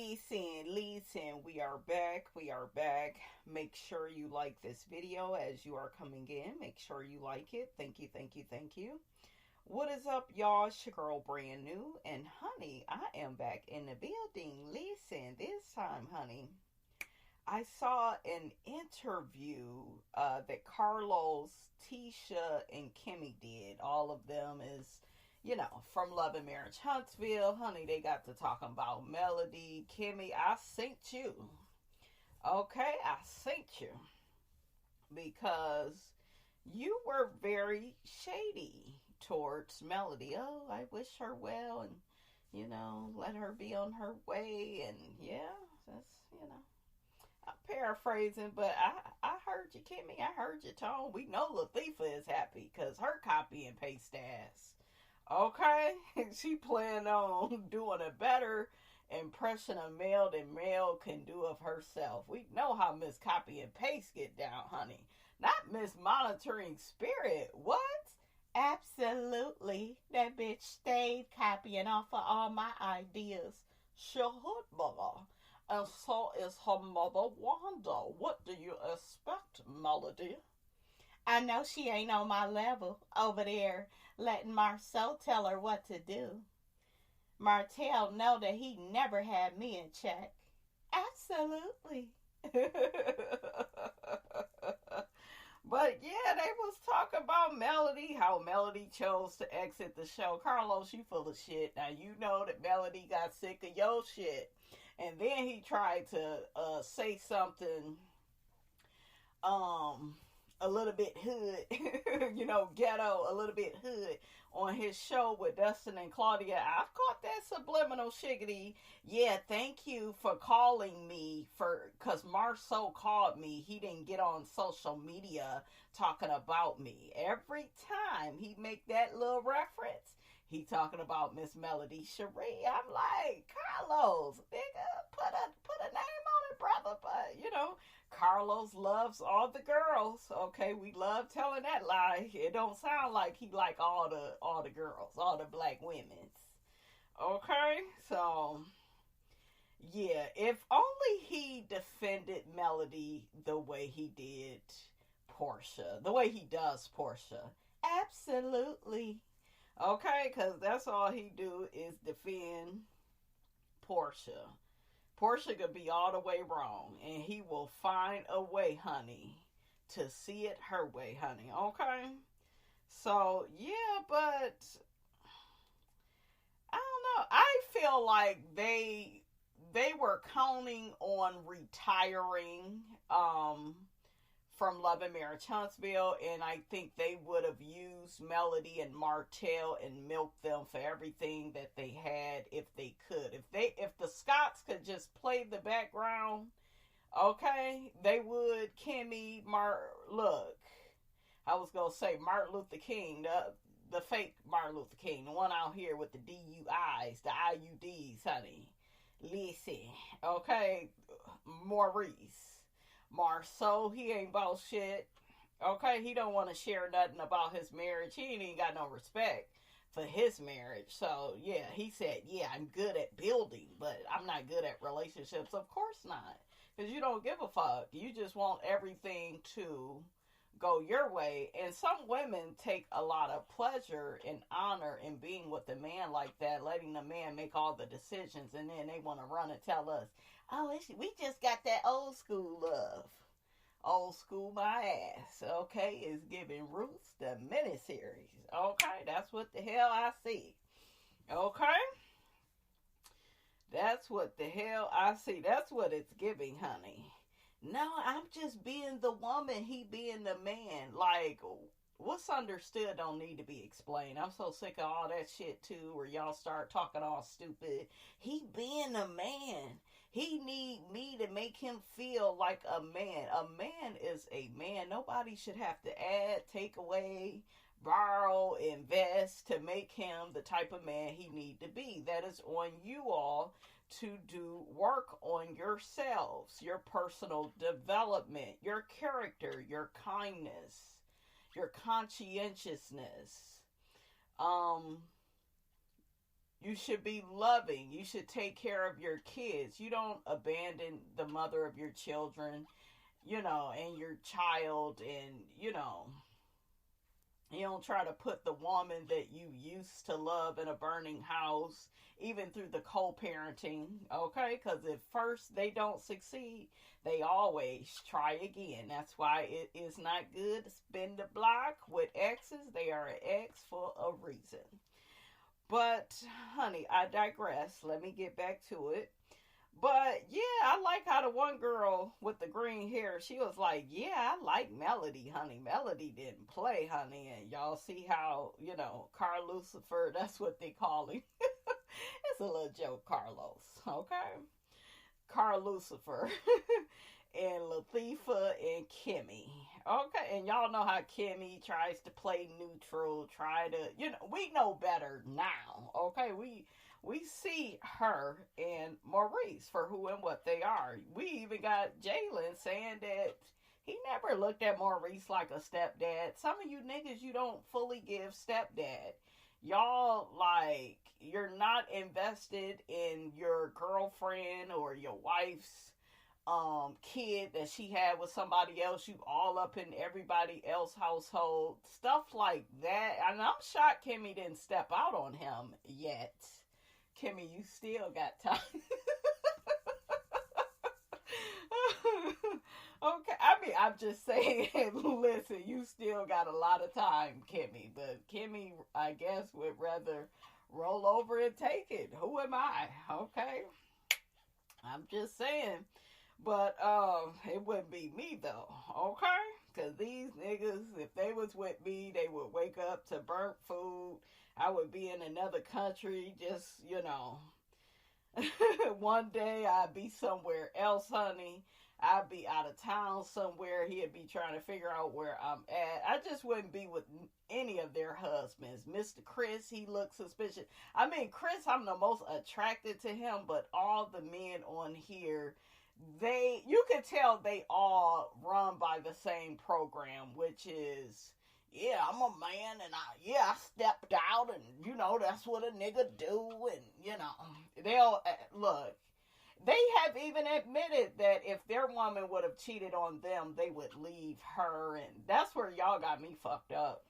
Listen, we are back. Make sure you like this video as you are coming in. Make sure you like it. Thank you. What is up, y'all? It's your girl, Brand New. And honey, I am back in the building. Listen, this time, honey, I saw an interview that Carlos, Tisha, and Kimmy did. All of them is, from Love and Marriage Huntsville. Honey, they got to talking about Melody. Kimmy, I synced you. Okay, I synced you. Because you were very shady towards Melody. Oh, I wish her well and, let her be on her way. And yeah, that's. I'm paraphrasing, but I heard you, Kimmy. I heard your tone. We know Latisha is happy because her copy and paste ass. Okay? She planned on doing a better impression of Mel than Mel can do of herself. We know how Miss Copy and Paste get down, honey. Not Miss Monitoring Spirit. What? Absolutely. That bitch stayed copying off of all my ideas. Sure, mother. And so is her mother, Wanda. What do you expect, Melody? I know she ain't on my level over there letting Marsau tell her what to do. Martell know that he never had me in check. Absolutely. But yeah, they was talking about Melody, how Melody chose to exit the show. Carlos, you full of shit. Now you know that Melody got sick of your shit. And then he tried to say something a little bit hood, ghetto, a little bit hood on his show with Dustin and Claudia. I caught that subliminal shiggity. Yeah, thank you for calling me because Marsau called me. He didn't get on social media talking about me. Every time he make that little reference, he talking about Miss Melody Cherie. I'm like, Carlos, nigga, put a name on it, brother. But, Carlos loves all the girls. Okay, we love telling that lie. It don't sound like he like all the girls, all the black women's. Okay, so yeah, if only he defended Melody the way he did Portia, the way he does Portia. Absolutely. Okay, because that's all he do is defend Portia. Portia could be all the way wrong, and he will find a way, honey, to see it her way, honey. Okay? So, yeah, but I don't know. I feel like they were counting on retiring from Love and Marriage Huntsville, and I think they would have used Melody and Martell and milked them for everything that they had if they could. If the Scots could just play the background, okay, they would. Kimmy, look, I was gonna say Martin Luther King, the fake Martin Luther King, the one out here with the DUIs, the IUDs, honey. Listen, okay, Maurice. Marsau, he ain't about shit. Okay, he don't want to share nothing about his marriage. He ain't even got no respect for his marriage. So, yeah, he said, yeah, I'm good at building, but I'm not good at relationships. Of course not. Because you don't give a fuck. You just want everything to go your way. And some women take a lot of pleasure and honor in being with a man like that, letting the man make all the decisions, and then they want to run and tell us, oh, we just got that old school love. Old school my ass. Okay, is giving Roots the miniseries. Okay, that's what the hell I see. Okay? That's what the hell I see. That's what it's giving, honey. No, I'm just being the woman, he being the man. Like, what's understood don't need to be explained. I'm so sick of all that shit, too, where y'all start talking all stupid. He being a man. He need me to make him feel like a man. A man is a man. Nobody should have to add, take away, borrow, invest to make him the type of man he need to be. That is on you all to do work on yourselves, your personal development, your character, your kindness, your conscientiousness. You should be loving. You should take care of your kids. You don't abandon the mother of your children, and your child, and, you don't try to put the woman that you used to love in a burning house, even through the co-parenting, okay? Because if first they don't succeed, they always try again. That's why it is not good to spin the block with exes. They are an ex for a reason. But, honey, I digress. Let me get back to it. But, yeah, I like how the one girl with the green hair, she was like, yeah, I like Melody, honey. Melody didn't play, honey. And y'all see how, Carl Lucifer, that's what they call him. It's a little joke, Carlos, okay? Carl Lucifer. And Latifah and Kimmy. Okay, and y'all know how Kimmy tries to play neutral, we know better now, okay? We see her and Maurice for who and what they are. We even got Jalen saying that he never looked at Maurice like a stepdad. Some of you niggas, you don't fully give stepdad. Y'all, you're not invested in your girlfriend or your wife's kid that she had with somebody else. You all up in everybody else's household. Stuff like that. And I'm shocked Kimmy didn't step out on him yet. Kimmy, you still got time. Okay, I'm just saying, listen, you still got a lot of time, Kimmy. But Kimmy, I guess, would rather roll over and take it. Who am I? Okay. I'm just saying. But it wouldn't be me though, okay? Because these niggas, if they was with me, they would wake up to burnt food. I would be in another country, just, one day I'd be somewhere else, honey. I'd be out of town somewhere. He'd be trying to figure out where I'm at. I just wouldn't be with any of their husbands. Mr. Chris, he looks suspicious. I mean, Chris, I'm the most attracted to him, but all the men on here, you can tell they all run by the same program, which is, yeah, I'm a man and I stepped out and, that's what a nigga do. And, they'll, look, they have even admitted that if their woman would have cheated on them, they would leave her. And that's where y'all got me fucked up.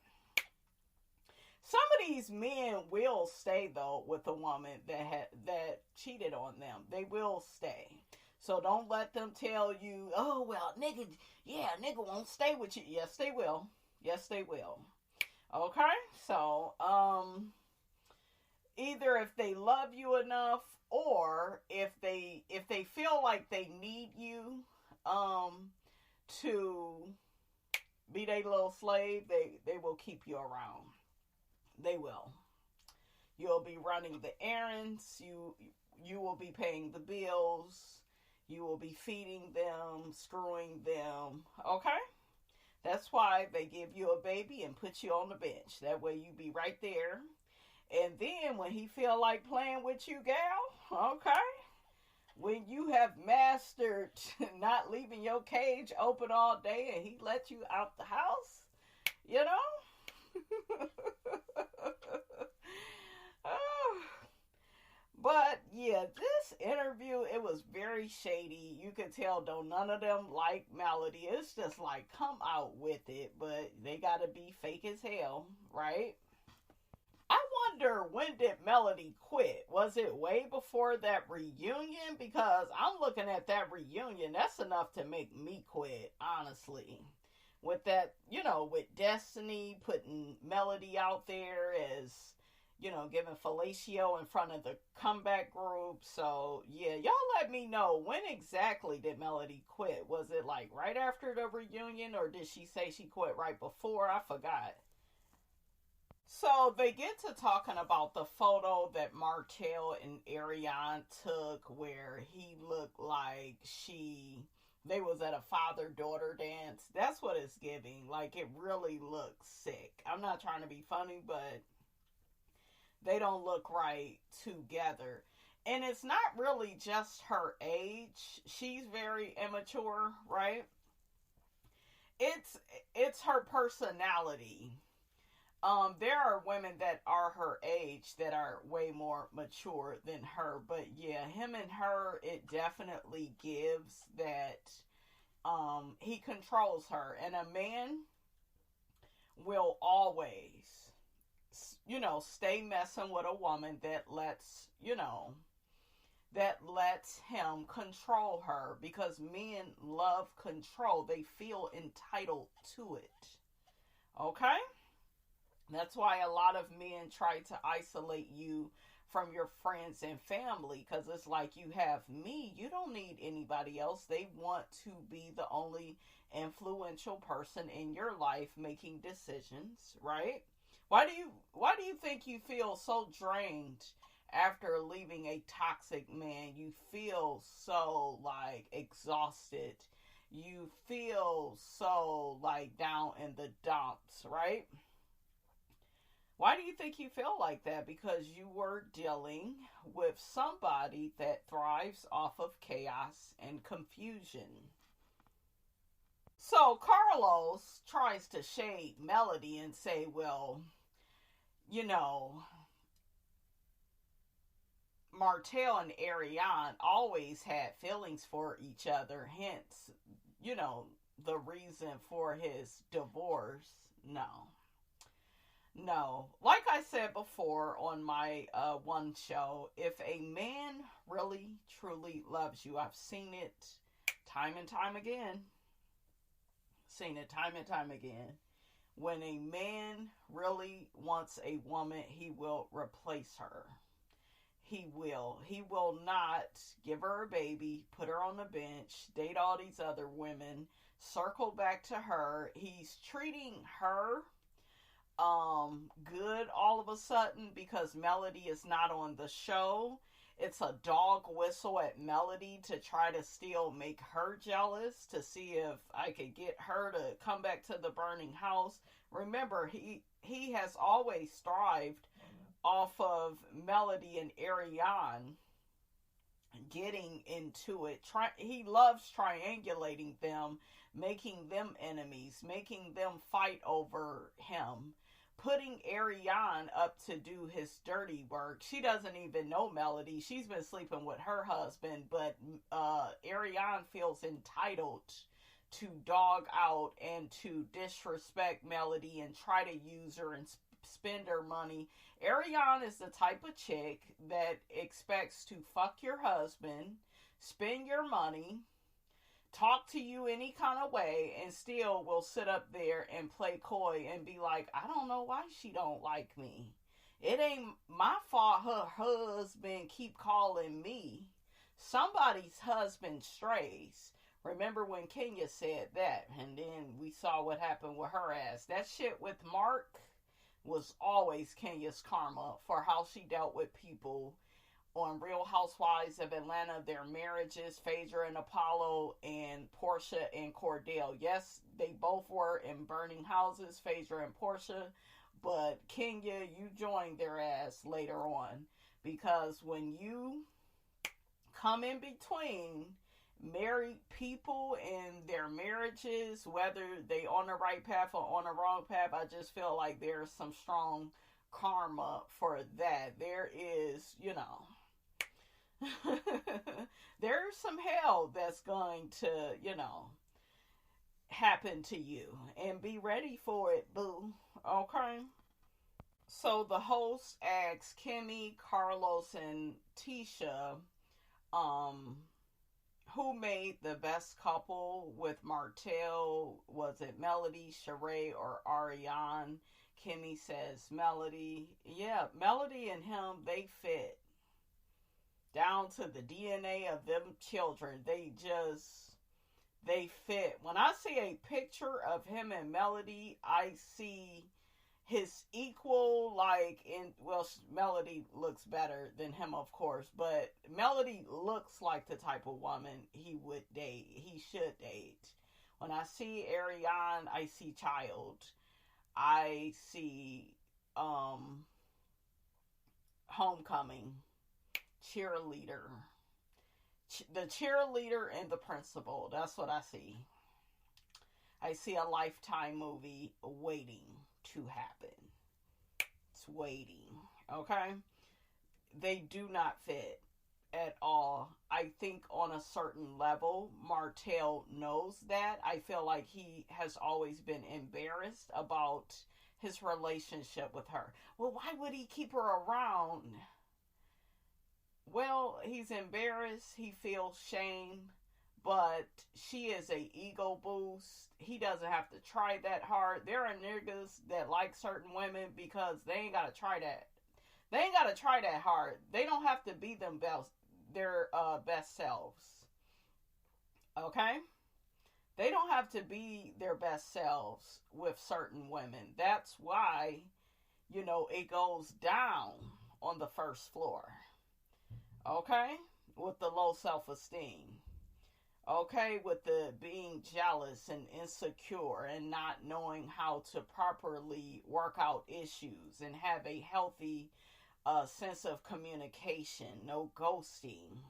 Some of these men will stay, though, with a woman that cheated on them. They will stay. So don't let them tell you, oh, well, nigga won't stay with you. Yes, they will. Yes, they will. Okay? So, either if they love you enough or if they feel like they need you to be their little slave, they will keep you around. They will. You'll be running the errands. You will be paying the bills. You will be feeding them, screwing them, okay? That's why they give you a baby and put you on the bench. That way you be right there. And then when he feel like playing with you, gal, okay? When you have mastered not leaving your cage open all day and he let you out the house, But, yeah, this interview, it was very shady. You could tell, though, none of them like Melody. It's just like, come out with it. But they got to be fake as hell, right? I wonder, when did Melody quit? Was it way before that reunion? Because I'm looking at that reunion. That's enough to make me quit, honestly. With that, with Destiny putting Melody out there as, giving fellatio in front of the comeback group. So, yeah, y'all let me know, when exactly did Melody quit? Was it like right after the reunion, or did she say she quit right before? I forgot. So they get to talking about the photo that Martell and Arion took where he looked like they was at a father-daughter dance. That's what it's giving. Like, it really looks sick. I'm not trying to be funny, but they don't look right together. And it's not really just her age. She's very immature, right? It's her personality. There are women that are her age that are way more mature than her, but yeah, him and her, it definitely gives that he controls her, and a man will always, stay messing with a woman that lets him control her, because men love control. They feel entitled to it. Okay? That's why a lot of men try to isolate you from your friends and family, because it's like, you have me, you don't need anybody else. They want to be the only influential person in your life making decisions, right? Why do you think you feel so drained after leaving a toxic man? You feel so like exhausted. You feel so like down in the dumps, right? Why do you think you feel like that? Because you were dealing with somebody that thrives off of chaos and confusion. So Carlos tries to shade Melody and say, well, you know, Martell and Arion always had feelings for each other, hence, the reason for his divorce. No. No. Like I said before on my one show, if a man really, truly loves you, I've seen it time and time again. Seen it time and time again. When a man really wants a woman, he will replace her. He will. He will not give her a baby, put her on the bench, date all these other women, circle back to her. He's treating her good all of a sudden because Melody is not on the show. It's a dog whistle at Melody to try to still make her jealous, to see if I could get her to come back to the burning house. Remember, he has always thrived off of Melody and Arion getting into it. He loves triangulating them, making them enemies, making them fight over him, putting Arion up to do his dirty work. She doesn't even know Melody. She's been sleeping with her husband, but Arion feels entitled to dog out and to disrespect Melody and try to use her and spend her money. Arion is the type of chick that expects to fuck your husband, spend your money, talk to you any kind of way, and still will sit up there and play coy and be like, I don't know why she don't like me. It ain't my fault her husband keep calling me. Somebody's husband strays. Remember when Kenya said that, and then we saw what happened with her ass. That shit with Mark was always Kenya's karma for how she dealt with people on Real Housewives of Atlanta, their marriages, Phaedra and Apollo, and Portia and Cordell. Yes, they both were in burning houses, Phaedra and Portia, but Kenya, you joined their ass later on, because when you come in between married people and their marriages, whether they on the right path or on the wrong path, I just feel like there's some strong karma for that. There is, there's some hell that's going to, happen to you, and be ready for it, boo. Okay? So the host asks Kimmy, Carlos, and Tisha, who made the best couple with Martell? Was it Melody, Sheree, or Arion? Kimmy says Melody. Yeah, Melody and him, they fit. Down to the DNA of them children. They fit. When I see a picture of him and Melody, I see his equal, Melody looks better than him, of course, but Melody looks like the type of woman he should date. When I see Arion, I see child. I see, homecoming, cheerleader. The cheerleader and the principal, that's what I see. I see a Lifetime movie waiting to happen. waiting. Okay? They do not fit at all. I think on a certain level, Martell knows that. I feel like he has always been embarrassed about his relationship with her. Well, why would he keep her around? Well, he's embarrassed. He feels shame, but she is a ego boost. He doesn't have to try that hard. There are niggas that like certain women because they ain't gotta try that. They ain't gotta try that hard. They don't have to be their best selves. Okay? They don't have to be their best selves with certain women. That's why, it goes down on the first floor. Okay? With the low self-esteem. Okay? With the being jealous and insecure and not knowing how to properly work out issues and have a healthy sense of communication, no ghosting.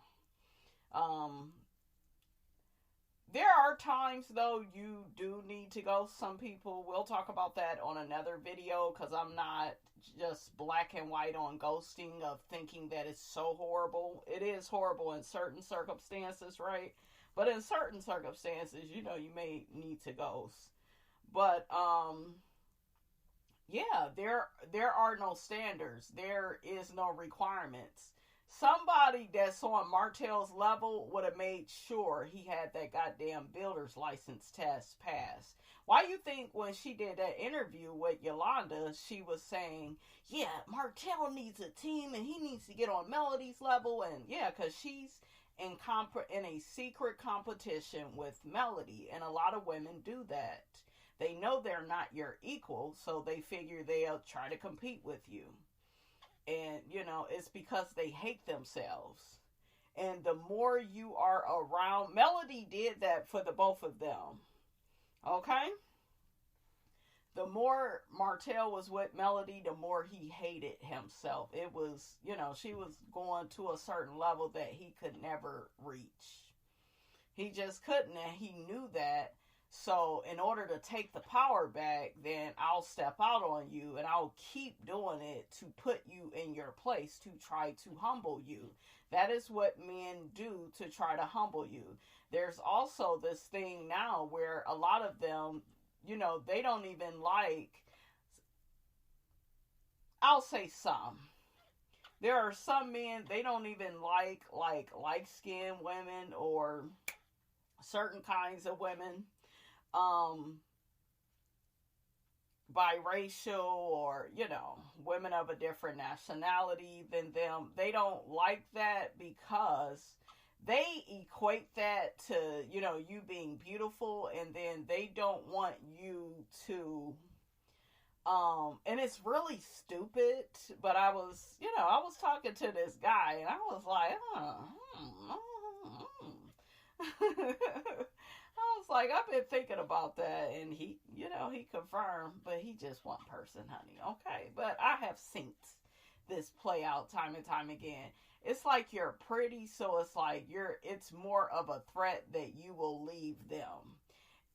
There are times, though, you do need to ghost some people. We'll talk about that on another video, because I'm not just black and white on ghosting of thinking that it's so horrible. It is horrible in certain circumstances, right? But in certain circumstances, you may need to ghost. But, yeah, there are no standards. There is no requirements. Somebody that's on Martell's level would have made sure he had that goddamn builder's license test passed. Why you think when she did that interview with Yolanda, she was saying, yeah, Martell needs a team and he needs to get on Melody's level. And yeah, because she's in a secret competition with Melody. And a lot of women do that. They know they're not your equal, so they figure they'll try to compete with you. And, it's because they hate themselves. And the more you are around, Melody did that for the both of them. Okay? The more Martell was with Melody, the more he hated himself. It was, she was going to a certain level that he could never reach. He just couldn't, and he knew that. So in order to take the power back, then I'll step out on you and I'll keep doing it to put you in your place, to try to humble you. That is what men do to try to humble you. There's also this thing now where a lot of them, they don't even like, I'll say some. There are some men, they don't even like light-skinned women or certain kinds of women. Biracial or, women of a different nationality than them. They don't like that because they equate that to, you being beautiful, and then they don't want you to, and it's really stupid, but I was talking to this guy, and I was like, I was like, I've been thinking about that, and he confirmed, but he just one person, honey, okay? But I have seen this play out time and time again. It's like you're pretty, so it's like it's more of a threat that you will leave them.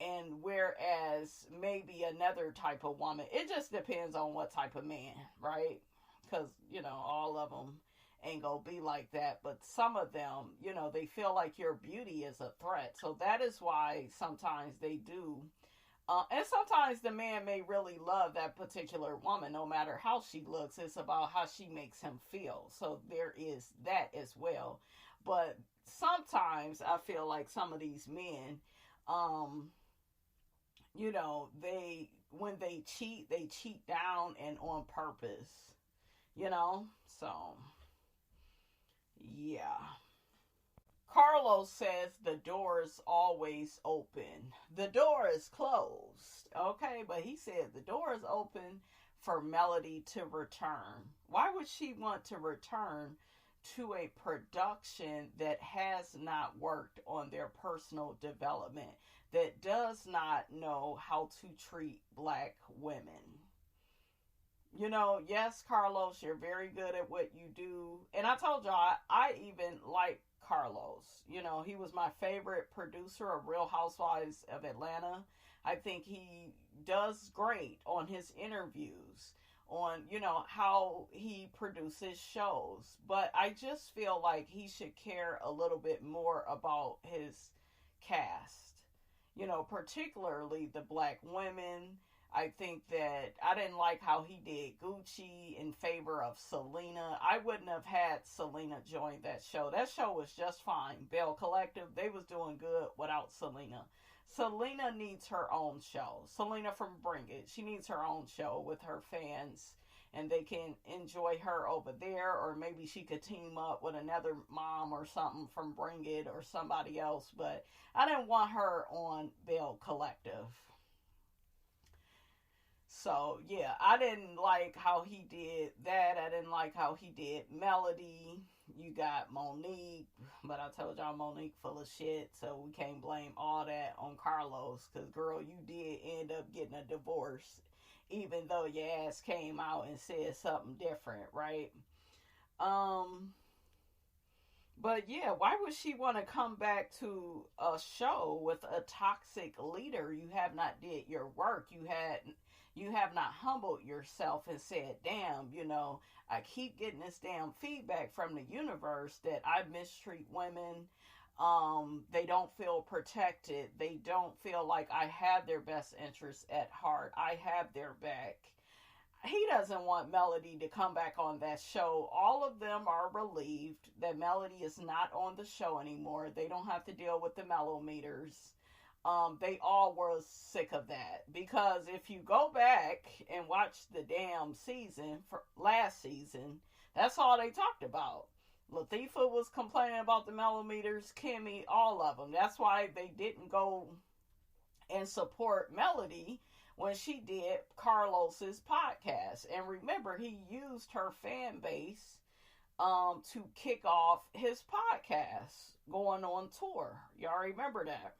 And whereas maybe another type of woman, it just depends on what type of man, right? Because, all of them ain't gonna be like that, but some of them, they feel like your beauty is a threat. So that is why sometimes they do, and sometimes the man may really love that particular woman, no matter how she looks. It's about how she makes him feel. So there is that as well. But sometimes I feel like some of these men, when they cheat down and on purpose, so yeah. Carlos says the door is always open. The door is closed. Okay, but he said the door is open for Melody to return. Why would she want to return to a production that has not worked on their personal development, that does not know how to treat black women? Yes, Carlos, you're very good at what you do. And I told y'all, I even like Carlos. He was my favorite producer of Real Housewives of Atlanta. I think he does great on his interviews. on, how he produces shows. But I just feel like he should care a little bit more about his cast, particularly the black women. I think that I didn't like how he did Gucci in favor of Selena. I wouldn't have had Selena join that show. That show was just fine. Bell Collective, they was doing good without Selena. Selena needs her own show. Selena from Bring It, she needs her own show with her fans, and they can enjoy her over there, or maybe she could team up with another mom or something from Bring It or somebody else. But I didn't want her on Bell Collective. So, yeah, I didn't like how he did that. I didn't like how he did Melody. You got Monique, but I told y'all Monique full of shit, so we can't blame all that on Carlos, because, girl, you did end up getting a divorce, even though your ass came out and said something different, right? But yeah, why would she want to come back to a show with a toxic leader? You have not did your work. You have not humbled yourself and said, damn, I keep getting this damn feedback from the universe that I mistreat women. They don't feel protected. They don't feel like I have their best interests at heart. I have their back. He doesn't want Melody to come back on that show. All of them are relieved that Melody is not on the show anymore. They don't have to deal with the mellometers. They all were sick of that, because if you go back and watch the damn season for last season, that's all they talked about. Latifah was complaining about the mellometers, Kimmy, all of them. That's why they didn't go and support Melody when she did Carlos's podcast. And remember, he used her fan base to kick off his podcast going on tour. Y'all remember that?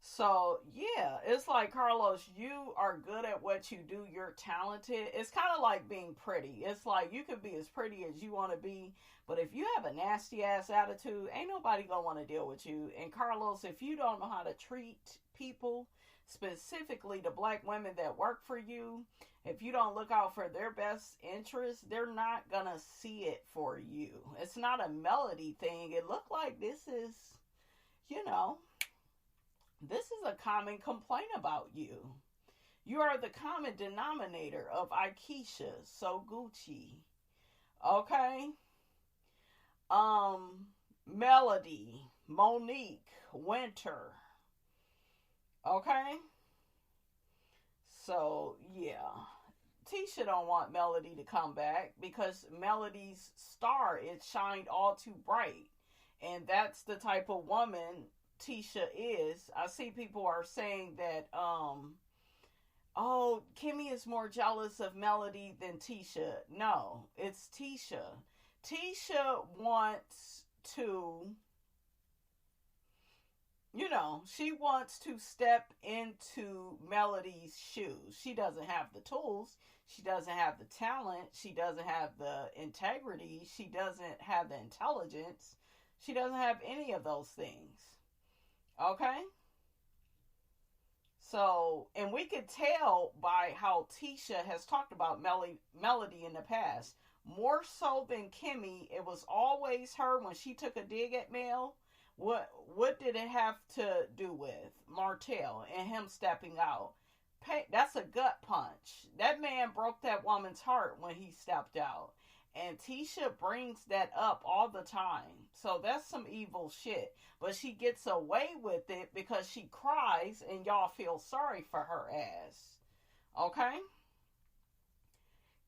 So, yeah, it's like, Carlos, you are good at what you do. You're talented. It's kind of like being pretty. It's like you could be as pretty as you want to be, but if you have a nasty-ass attitude, ain't nobody going to want to deal with you. And, Carlos, if you don't know how to treat people, specifically the black women that work for you, if you don't look out for their best interests, they're not going to see it for you. It's not a Melody thing. It looked like this is, this is a common complaint about you. You are the common denominator of Aikisha, So Gucci. Okay? Melody, Monique, Winter. Okay? So, yeah. Tisha don't want Melody to come back because Melody's star is shined all too bright. And that's the type of woman Tisha is. I see people are saying that, Kimmy is more jealous of Melody than Tisha. No, it's Tisha. Tisha wants to, she wants to step into Melody's shoes. She doesn't have the tools. She doesn't have the talent. She doesn't have the integrity. She doesn't have the intelligence. She doesn't have any of those things. Okay? So, and we could tell by how Tisha has talked about Melody in the past. More so than Kimmy, it was always her when she took a dig at Mel. What did it have to do with Martell and him stepping out? That's a gut punch. That man broke that woman's heart when he stepped out. And Tisha brings that up all the time. So that's some evil shit. But she gets away with it because she cries and y'all feel sorry for her ass. Okay?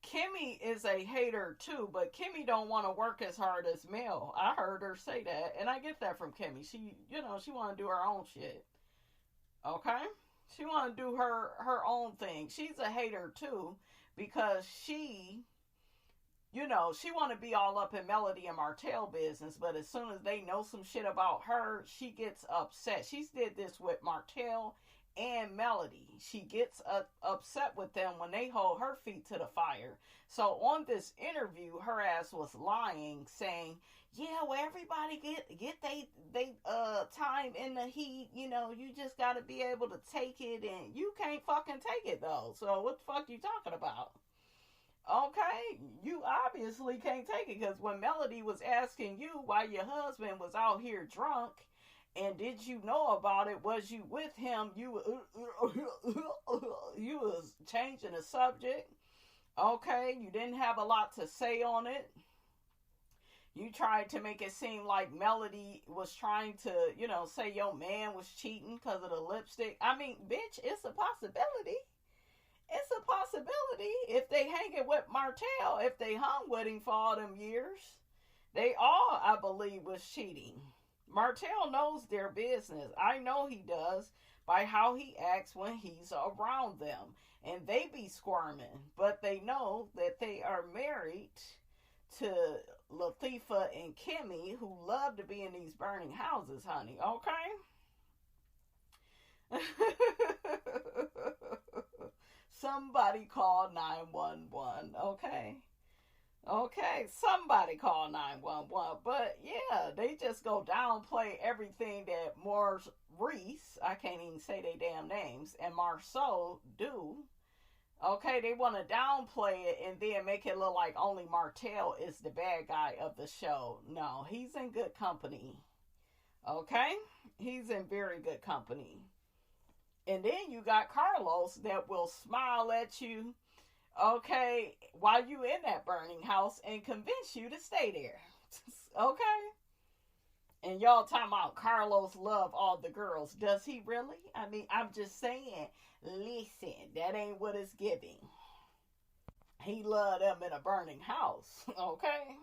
Kimmy is a hater too, but Kimmy don't want to work as hard as Mel. I heard her say that, and I get that from Kimmy. She, she want to do her own shit. Okay? She want to do her own thing. She's a hater too because she want to be all up in Melody and Martell business, but as soon as they know some shit about her, she gets upset. She's did this with Martell and Melody. She gets upset with them when they hold her feet to the fire. So on this interview, her ass was lying, saying, yeah, well, everybody get they time in the heat. You just got to be able to take it, and you can't fucking take it, though. So what the fuck you talking about? Okay, you obviously can't take it because when Melody was asking you why your husband was out here drunk and did you know about it, was you with him, you was changing the subject. Okay, you didn't have a lot to say on it. You tried to make it seem like Melody was trying to, say your man was cheating because of the lipstick. I mean, bitch, it's a possibility. It's a possibility. If they hanging with Martell, if they hung with him for all them years, they all, I believe, was cheating. Martell knows their business. I know he does by how he acts when he's around them. And they be squirming, but they know that they are married to Latifah and Kimmy, who love to be in these burning houses, honey. Okay? Somebody call 911. Okay? Okay, somebody call 911. But yeah, they just go downplay everything that Maurice, I can't even say their damn names, and Marsau do. Okay, they want to downplay it and then make it look like only Martell is the bad guy of the show. No, he's in good company. Okay? He's in very good company. And then you got Carlos that will smile at you, okay, while you in that burning house and convince you to stay there. Okay? And y'all talking about Carlos love all the girls. Does he really? I mean, I'm just saying, listen, that ain't what it's giving. He loved them in a burning house. Okay?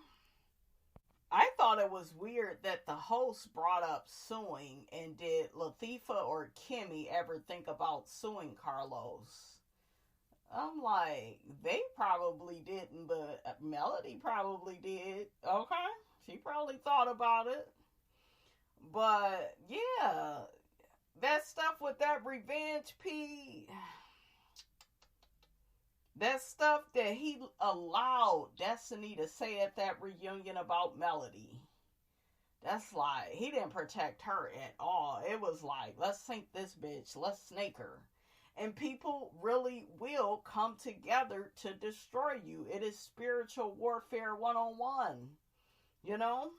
I thought it was weird that the host brought up suing, and did Latifah or Kimmy ever think about suing Carlos? I'm like, they probably didn't, but Melody probably did. Okay? She probably thought about it. But, yeah, that stuff with that revenge P, that stuff that he allowed Destiny to say at that reunion about Melody, that's like, he didn't protect her at all. It was like, let's sink this bitch, let's snake her. And people really will come together to destroy you. It is spiritual warfare 101, you know?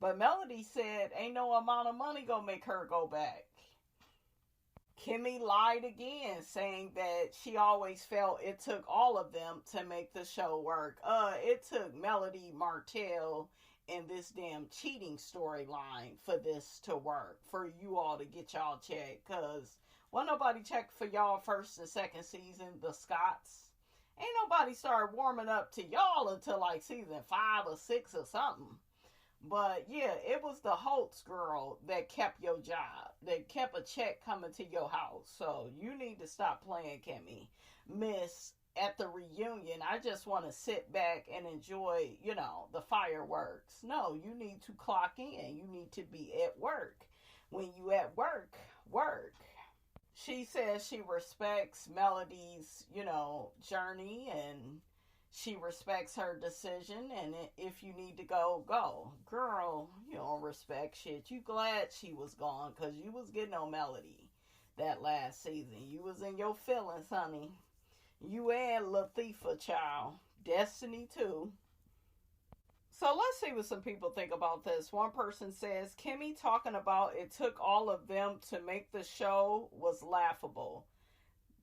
But Melody said, ain't no amount of money gonna make her go back. Kimmy lied again, saying that she always felt it took all of them to make the show work. It took Melody, Martell, and this damn cheating storyline for this to work. For you all to get y'all checked. Because wasn't nobody checked for y'all first and second season, the Scots. Ain't nobody started warming up to y'all until like season 5 or 6 or something. But yeah, it was the Holtz girl that kept your job, that kept a check coming to your house. So you need to stop playing, Kimmy. Miss, at the reunion, I just want to sit back and enjoy, the fireworks. No, you need to clock in. You need to be at work. When you at work, work. She says she respects Melody's, journey, and she respects her decision, and if you need to go, go. Girl, you don't respect shit. You glad she was gone, because you was getting on Melody that last season. You was in your feelings, honey. You and Latifah, child. Destiny, too. So let's see what some people think about this. One person says, Kimmy talking about it took all of them to make the show was laughable.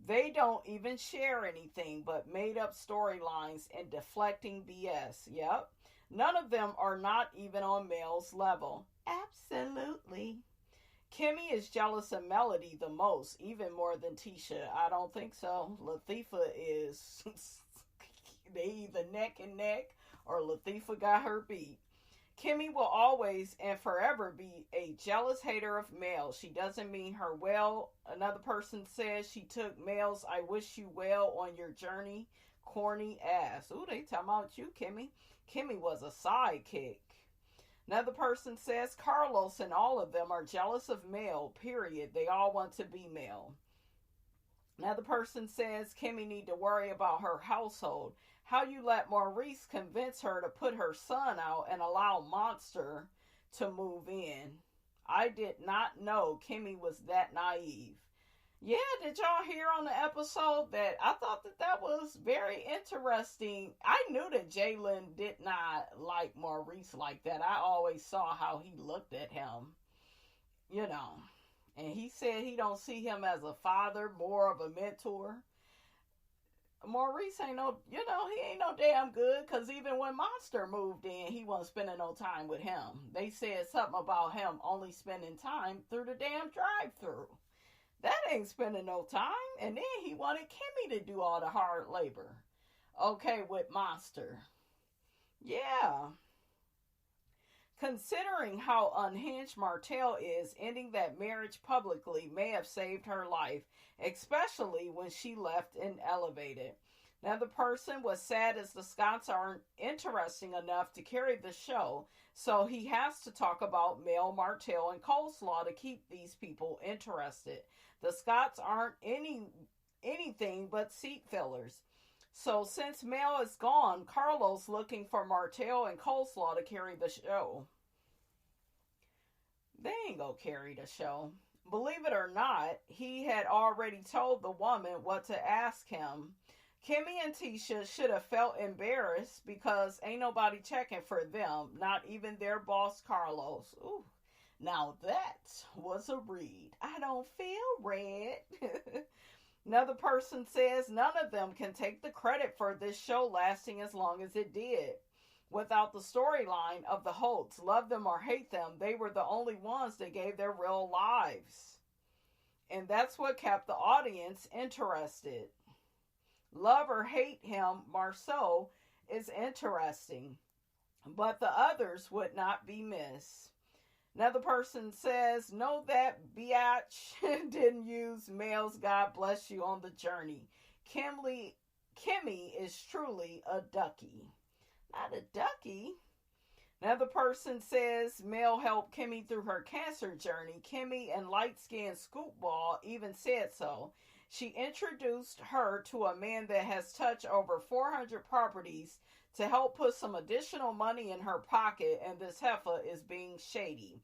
They don't even share anything but made up storylines and deflecting BS. Yep. None of them are not even on Mel's level. Absolutely. Kimmy is jealous of Melody the most, even more than Tisha. I don't think so. Latifah is... they either neck and neck or Latifah got her beat. Kimmy will always and forever be a jealous hater of Mel. She doesn't mean her well. Another person says she took Mel's I wish you well on your journey. Corny ass. Ooh, they talking about you, Kimmy. Kimmy was a sidekick. Another person says Carlos and all of them are jealous of Mel, period. They all want to be Mel. Another person says Kimmy need to worry about her household. How you let Maurice convince her to put her son out and allow Monster to move in. I did not know Kimmy was that naive. Yeah, did y'all hear on the episode that I thought that that was very interesting? I knew that Jalen did not like Maurice like that. I always saw how he looked at him, you know. And he said he don't see him as a father, more of a mentor. Maurice ain't no, he ain't no damn good. Cause even when Monster moved in, he wasn't spending no time with him. They said something about him only spending time through the damn drive-through. That ain't spending no time. And then he wanted Kimmy to do all the hard labor. Okay, with Monster. Yeah. Considering how unhinged Martell is, ending that marriage publicly may have saved her life, especially when she left and elevated. Now, the person was sad as the Scots aren't interesting enough to carry the show, so he has to talk about Mel, Martell, and Coleslaw to keep these people interested. The Scots aren't anything but seat fillers. So since Mel is gone, Carlos looking for Martell and Coleslaw to carry the show. They ain't gonna carry the show. Believe it or not, he had already told the woman what to ask him. Kimmy and Tisha should have felt embarrassed because ain't nobody checking for them, not even their boss Carlos. Ooh, now that was a read. I don't feel red. Another person says none of them can take the credit for this show lasting as long as it did. Without the storyline of the Holts, love them or hate them, they were the only ones that gave their real lives. And that's what kept the audience interested. Love or hate him, Marsau is interesting, but the others would not be missed. Another person says, know that biatch didn't use Mel's God bless you on the journey. Kimmy is truly a ducky. Not a ducky. Another person says Mel helped Kimmy through her cancer journey. Kimmy and light-skinned Scoopball even said so. She introduced her to a man that has touched over 400 properties to help put some additional money in her pocket, and this heifer is being shady.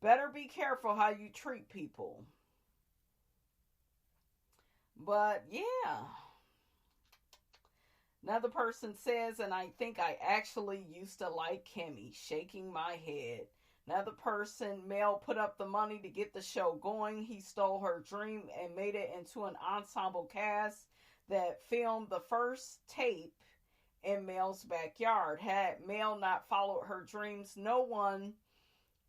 Better be careful how you treat people. But yeah. Another person says, and I think I actually used to like Kimmy, shaking my head. Another person, Mel put up the money to get the show going. He stole her dream and made it into an ensemble cast that filmed the first tape in Mel's backyard. Had Mel not followed her dreams, no one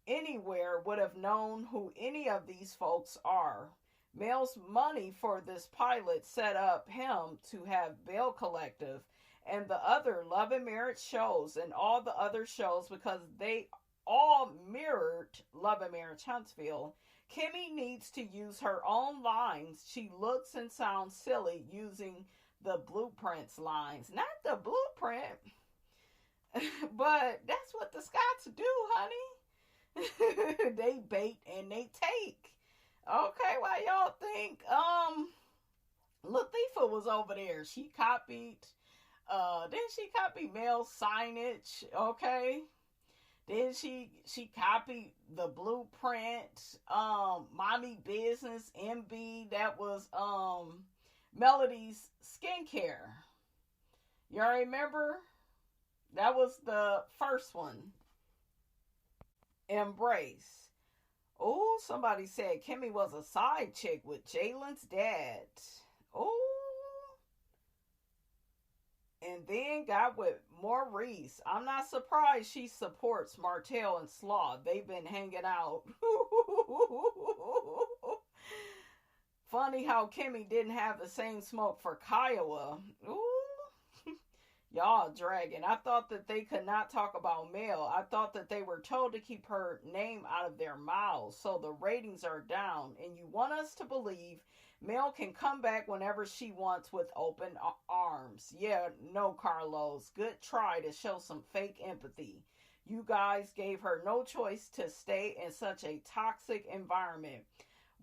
anywhere would have known who any of these folks are. Mel's money for this pilot set up him to have Bell Collective and the other Love and Marriage shows and all the other shows because they all mirrored Love and Marriage Huntsville. Kimmy needs to use her own lines. She looks and sounds silly using the Blueprints lines. Not the blueprint, but that's what the Scots do, honey. They bait and they take. Okay, why y'all think Latifah was over there? She copied didn't she copy Mel's signage? Okay. Then she copied the blueprint, Mommy Business, MB, that was Melody's skincare. Y'all remember? That was the first one. Embrace. Oh, somebody said Kimmy was a side chick with Jalen's dad. Oh. And then got with Maurice. I'm not surprised she supports Martell and Slaw. They've been hanging out. Funny how Kimmy didn't have the same smoke for Kiowa. Ooh. Y'all dragging. I thought that they could not talk about Mel. I thought that they were told to keep her name out of their mouths. So the ratings are down. And you want us to believe Mel can come back whenever she wants with open arms. Yeah, no, Carlos. Good try to show some fake empathy. You guys gave her no choice to stay in such a toxic environment.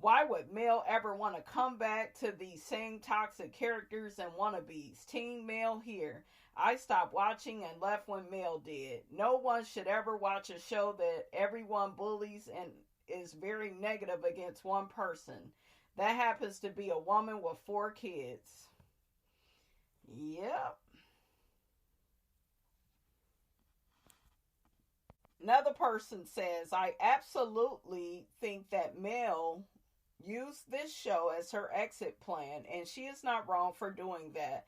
Why would Mel ever want to come back to these same toxic characters and wannabes? Teen Mel here. I stopped watching and left when Mel did. No one should ever watch a show that everyone bullies and is very negative against one person. That happens to be a woman with 4 kids. Yep. Another person says, I absolutely think that Mel used this show as her exit plan, and she is not wrong for doing that.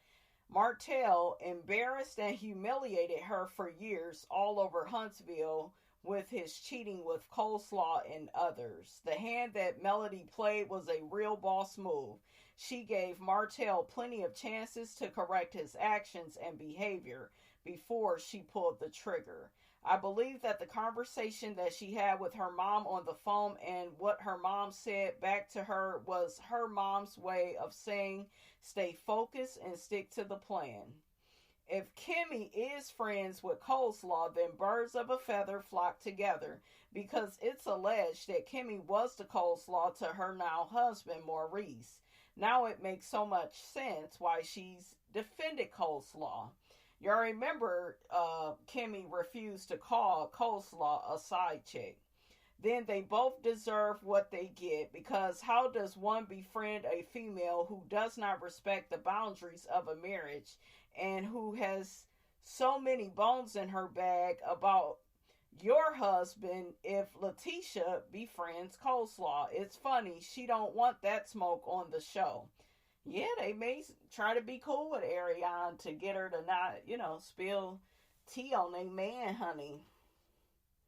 Martell embarrassed and humiliated her for years all over Huntsville with his cheating with Coleslaw and others. The hand that Melody played was a real boss move. She gave Martell plenty of chances to correct his actions and behavior before she pulled the trigger. I believe that the conversation that she had with her mom on the phone and what her mom said back to her was her mom's way of saying, stay focused and stick to the plan. If Kimmy is friends with Coleslaw, then birds of a feather flock together, because it's alleged that Kimmy was the Coleslaw to her now husband, Maurice. Now it makes so much sense why she's defended Coleslaw. Y'all remember Kimmy refused to call Coleslaw a side chick. Then they both deserve what they get, because how does one befriend a female who does not respect the boundaries of a marriage and who has so many bones in her bag about your husband if Latisha befriends Coleslaw? It's funny, she don't want that smoke on the show. Yeah, they may try to be cool with Arion to get her to not, spill tea on a man, honey.